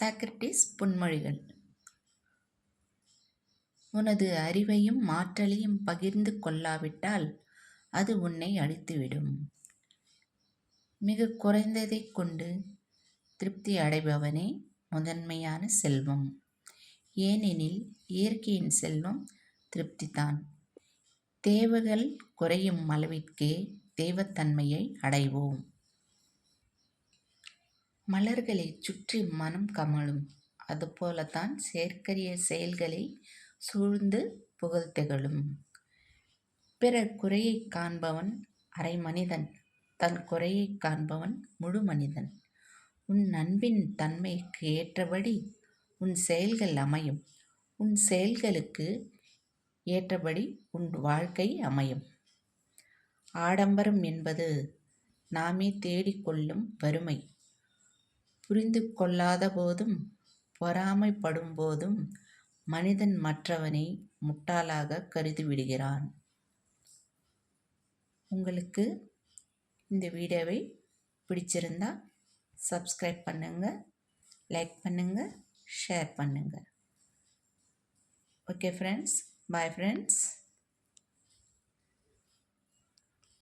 Socrates பொன்மொழிகள். உனது அறிவையும் ஆற்றலையும் பகிர்ந்து கொள்ளாவிட்டால் அது உன்னை அழித்துவிடும். மிகக் குறைந்ததைக் கொண்டு திருப்தி அடைபவனே முதன்மையான செல்வம். ஏனெனில் இயற்கையின் செல்வம் திருப்திதான். தேவைகள் குறையும் அளவிற்கே தெய்வத்தன்மையை அடைவோம். மலர்களைச் சுற்றி மனம் கமழும், அதுபோலத்தான் செயற்கரிய செயல்களை சூழ்ந்து புகழ் திகழும். பிறர் குறையைக் காண்பவன் அரை மனிதன், தன் குறையைக் காண்பவன் முழு மனிதன். உன் அன்பின் தன்மைக்கு ஏற்றபடி உன் செயல்கள் அமையும். உன் செயல்களுக்கு ஏற்றபடி உன் வாழ்க்கை அமையும். ஆடம்பரம் என்பது நாமே தேடிக்கொள்ளும் வறுமை. புரிந்து கொள்ளாத போதும் பொறாமைப்படும் போதும் மனிதன் மற்றவனை முட்டாளாக கருதிவிடுகிறான். உங்களுக்கு இந்த வீடியோவை பிடிச்சிருந்தா சப்ஸ்கிரைப் பண்ணுங்க, லைக் பண்ணுங்க, ஷேர் பண்ணுங்க. Okay friends, bye friends.